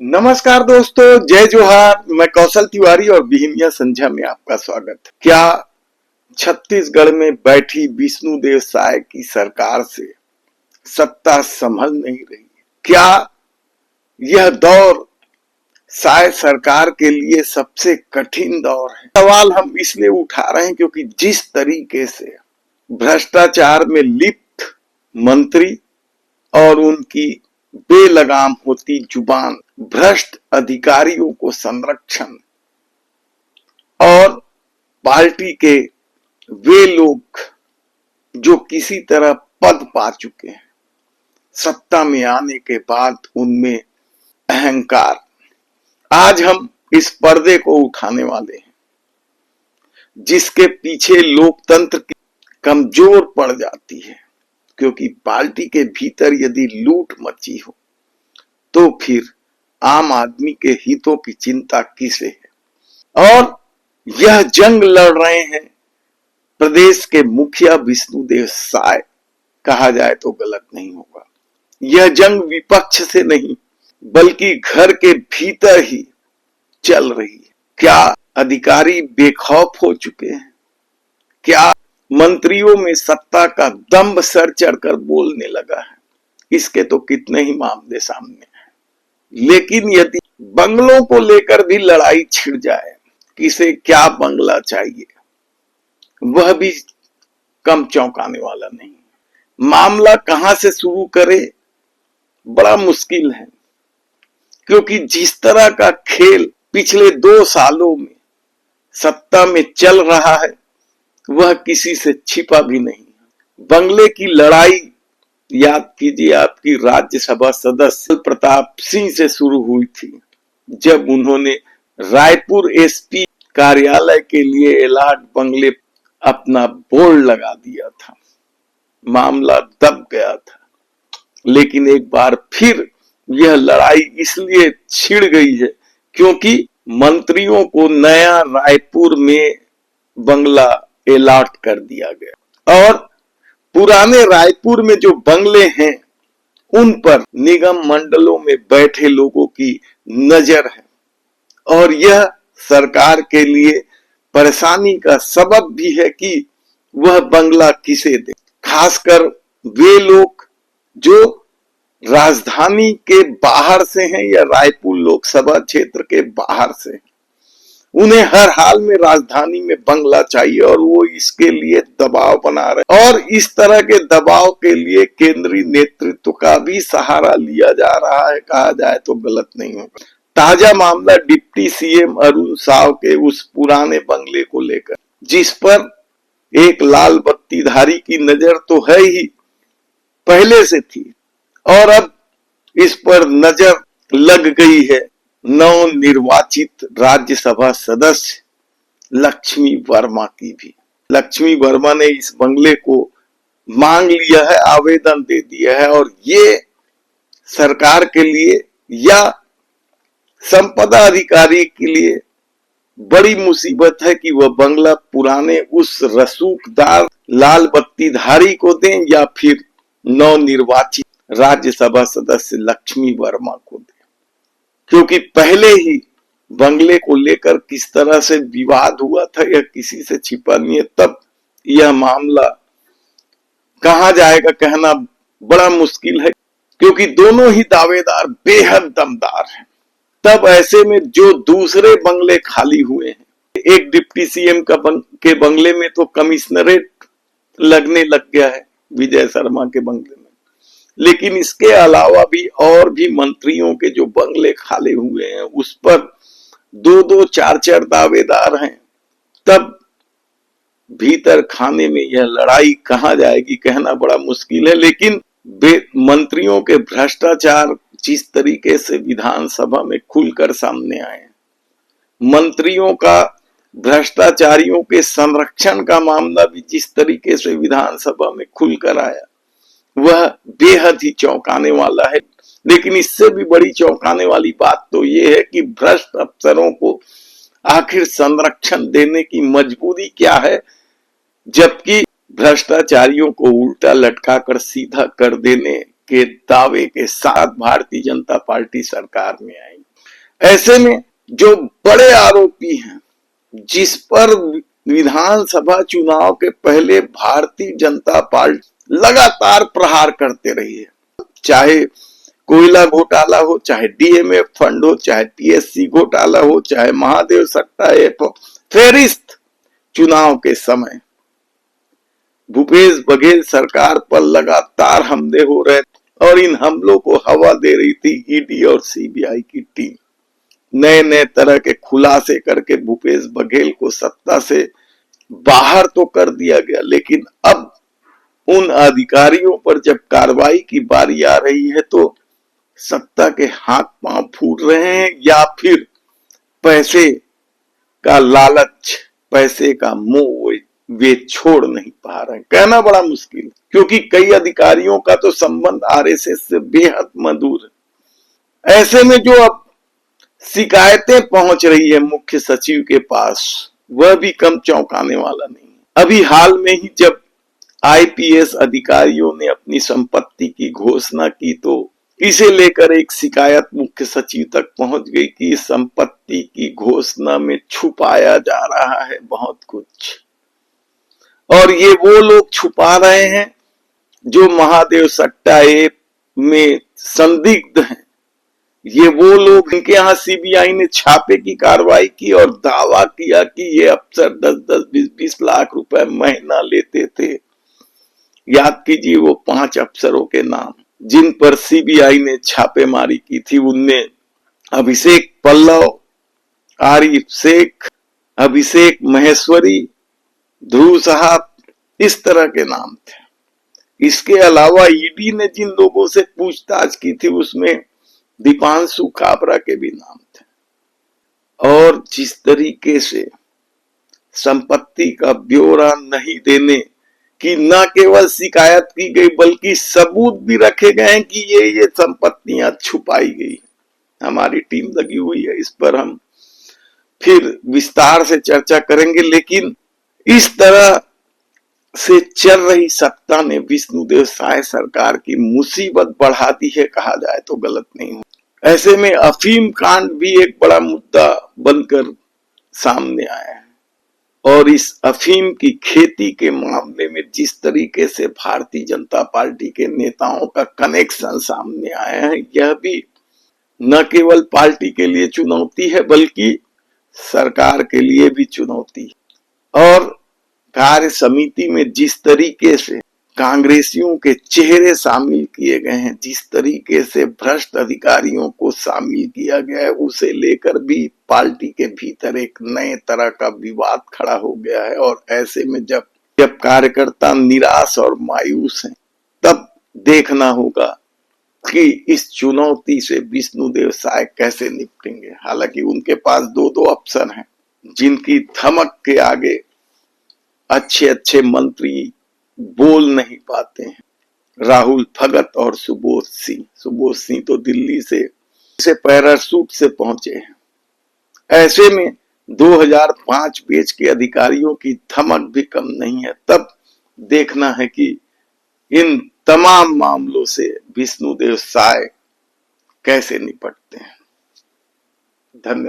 नमस्कार दोस्तों, जय जोहार। मैं कौशल तिवारी और बिहिनिया संध्या में आपका स्वागत है। क्या छत्तीसगढ़ में बैठी विष्णुदेव साय की सरकार से सत्ता संभल नहीं रही? क्या यह दौर साय सरकार के लिए सबसे कठिन दौर है? सवाल हम इसलिए उठा रहे हैं क्योंकि जिस तरीके से भ्रष्टाचार में लिप्त मंत्री और उनकी बेलगाम होती जुबान, भ्रष्ट अधिकारियों को संरक्षण और पार्टी के वे लोग जो किसी तरह पद पा चुके हैं, सत्ता में आने के बाद उनमें अहंकार, आज हम इस पर्दे को उठाने वाले हैं जिसके पीछे लोकतंत्र की कमजोर पड़ जाती है। क्योंकि पार्टी के भीतर यदि लूट मची हो तो फिर आम आदमी के हितों की चिंता किसे है? और यह जंग लड़ रहे हैं प्रदेश के मुखिया विष्णुदेव साय, कहा जाए तो गलत नहीं होगा। यह जंग विपक्ष से नहीं बल्कि घर के भीतर ही चल रही है। क्या अधिकारी बेखौफ हो चुके हैं? क्या मंत्रियों में सत्ता का दंभ सर चढ़कर बोलने लगा है? इसके तो कितने ही मामले सामने हैं। लेकिन यदि बंगलों को लेकर भी लड़ाई छिड़ जाए, किसे क्या बंगला चाहिए, वह भी कम चौंकाने वाला नहीं। मामला कहां से शुरू करे, बड़ा मुश्किल है। क्योंकि जिस तरह का खेल पिछले 2 सालों में सत्ता में चल रहा है वह किसी से छिपा भी नहीं। बंगले की लड़ाई याद कीजिए, आपकी राज्यसभा सदस्य प्रताप सिंह से शुरू हुई थी जब उन्होंने रायपुर एसपी कार्यालय के लिए एलाट बंगले अपना बोर्ड लगा दिया था। मामला दब गया था। लेकिन एक बार फिर यह लड़ाई इसलिए छिड़ गई है क्योंकि मंत्रियों को नया रायपुर में बंगला एलाट कर दिया गया और पुराने रायपुर में जो बंगले हैं उन पर निगम मंडलों में बैठे लोगों की नजर है और यह सरकार के लिए परेशानी का सबब भी है कि वह बंगला किसे दे। खासकर वे लोग जो राजधानी के बाहर से हैं या रायपुर लोकसभा क्षेत्र के बाहर से हैं, उन्हें हर हाल में राजधानी में बंगला चाहिए और वो इसके लिए दबाव बना रहे और इस तरह के दबाव के लिए केंद्रीय नेतृत्व का भी सहारा लिया जा रहा है, कहा जाए तो गलत नहीं होगा। ताजा मामला डिप्टी सीएम अरुण साव के उस पुराने बंगले को लेकर, जिस पर एक लाल बत्तीधारी की नजर तो है ही पहले से थी और अब इस पर नजर लग गई है नव निर्वाचित राज्यसभा सदस्य लक्ष्मी वर्मा की भी। लक्ष्मी वर्मा ने इस बंगले को मांग लिया है, आवेदन दे दिया है और ये सरकार के लिए या संपदा अधिकारी के लिए बड़ी मुसीबत है कि वह बंगला पुराने उस रसूखदार लाल बत्तीधारी को दें या फिर नव निर्वाचित राज्यसभा सदस्य लक्ष्मी वर्मा को दें। क्योंकि पहले ही बंगले को लेकर किस तरह से विवाद हुआ था यह किसी से छिपा नहीं है। तब यह मामला कहां जाएगा कहना बड़ा मुश्किल है क्योंकि दोनों ही दावेदार बेहद दमदार हैं। तब ऐसे में जो दूसरे बंगले खाली हुए हैं, एक डिप्टी सीएम के बंगले में तो कमिश्नरेट लगने लग गया है विजय शर्मा के बंगले में, लेकिन इसके अलावा भी और भी मंत्रियों के जो बंगले खाली हुए हैं उस पर 2-2, 4-4 दावेदार हैं। तब भीतर खाने में यह लड़ाई कहां जाएगी कहना बड़ा मुश्किल है। लेकिन मंत्रियों के भ्रष्टाचार जिस तरीके से विधानसभा में खुलकर सामने आए, मंत्रियों का भ्रष्टाचारियों के संरक्षण का मामला भी जिस तरीके से विधानसभा में खुलकर आया, वह बेहद ही चौंकाने वाला है। लेकिन इससे भी बड़ी चौंकाने वाली बात तो यह है कि भ्रष्ट अफसरों को आखिर संरक्षण देने की मजबूरी क्या है, जबकि भ्रष्टाचारियों को उल्टा लटकाकर सीधा कर देने के दावे के साथ भारतीय जनता पार्टी सरकार में आई। ऐसे में जो बड़े आरोपी हैं, जिस पर विधानसभा चुनाव के पहले भारतीय जनता पार्टी लगातार प्रहार करते रही है, चाहे कोयला घोटाला हो, चाहे डीएमएफ फंड हो, चाहे पीएससी घोटाला हो, चाहे महादेव सट्टा ऐप हो, फेरिस्त चुनाव के समय भूपेश बघेल सरकार पर लगातार हमले हो रहे और इन हमलों को हवा दे रही थी ईडी और सीबीआई की टीम। नए नए तरह के खुलासे करके भूपेश बघेल को सत्ता से बाहर तो कर दिया गया, लेकिन अब उन अधिकारियों पर जब कार्रवाई की बारी आ रही है तो सत्ता के हाथ पांव फूट रहे हैं, या फिर पैसे का लालच, पैसे का मोह वे छोड़ नहीं पा रहे हैं। कहना बड़ा मुश्किल, क्योंकि कई अधिकारियों का तो संबंध आरएसएस से बेहद मधुर है। ऐसे में जो अब शिकायतें पहुंच रही है मुख्य सचिव के पास, वह भी कम चौंकाने वाला नहीं। अभी हाल में ही जब आईपीएस अधिकारियों ने अपनी संपत्ति की घोषणा की तो इसे लेकर एक शिकायत मुख्य सचिव तक पहुंच गई कि इस संपत्ति की घोषणा में छुपाया जा रहा है बहुत कुछ, और ये वो लोग छुपा रहे हैं जो महादेव सट्टा ऐप में संदिग्ध हैं। ये वो लोग इनके यहाँ सीबीआई ने छापे की कार्रवाई की और दावा किया कि ये अफसर 10-10, 20-20 लाख रुपए महीना लेते थे। याद कीजिए वो 5 अफसरों के नाम जिन पर सीबीआई ने छापेमारी की थी, उनमें अभिषेक पल्लव, आरिफ शेख, अभिषेक महेश्वरी, ध्रुव साहब, इस तरह के नाम थे। इसके अलावा ईडी ने जिन लोगों से पूछताछ की थी उसमें दीपांशु काबरा के भी नाम थे। और जिस तरीके से संपत्ति का ब्यौरा नहीं देने की न केवल शिकायत की गई बल्कि सबूत भी रखे गए हैं कि ये संपत्तियां छुपाई गई। हमारी टीम लगी हुई है, इस पर हम फिर विस्तार से चर्चा करेंगे, लेकिन इस तरह से चल रही सत्ता ने विष्णुदेव साय सरकार की मुसीबत बढ़ा दी है, कहा जाए तो गलत नहीं हो। ऐसे में अफीम कांड भी एक बड़ा मुद्दा बनकर सामने आया है, और इस अफीम की खेती के मामले में जिस तरीके से भारतीय जनता पार्टी के नेताओं का कनेक्शन सामने आया है, यह भी न केवल पार्टी के लिए चुनौती है बल्कि सरकार के लिए भी चुनौती। और कार्य समिति में जिस तरीके से कांग्रेसियों के चेहरे शामिल किए गए हैं, जिस तरीके से भ्रष्ट अधिकारियों को शामिल किया गया है, उसे लेकर भी पार्टी के भीतर एक नए तरह का विवाद खड़ा हो गया है। और ऐसे में जब कार्यकर्ता निराश और मायूस हैं, तब देखना होगा कि इस चुनौती से विष्णुदेव साय कैसे निपटेंगे। हालांकि उनके पास 2-2 अफसर हैं जिनकी धमक के आगे अच्छे अच्छे मंत्री बोल नहीं पाते हैं, राहुल भगत और सुबोध सिंह। सुबोध सिंह तो दिल्ली से पैराशूट से पहुंचे हैं। ऐसे में 2005 बैच के अधिकारियों की धमक भी कम नहीं है। तब देखना है कि इन तमाम मामलों से विष्णुदेव साय कैसे निपटते हैं। धन्यवाद।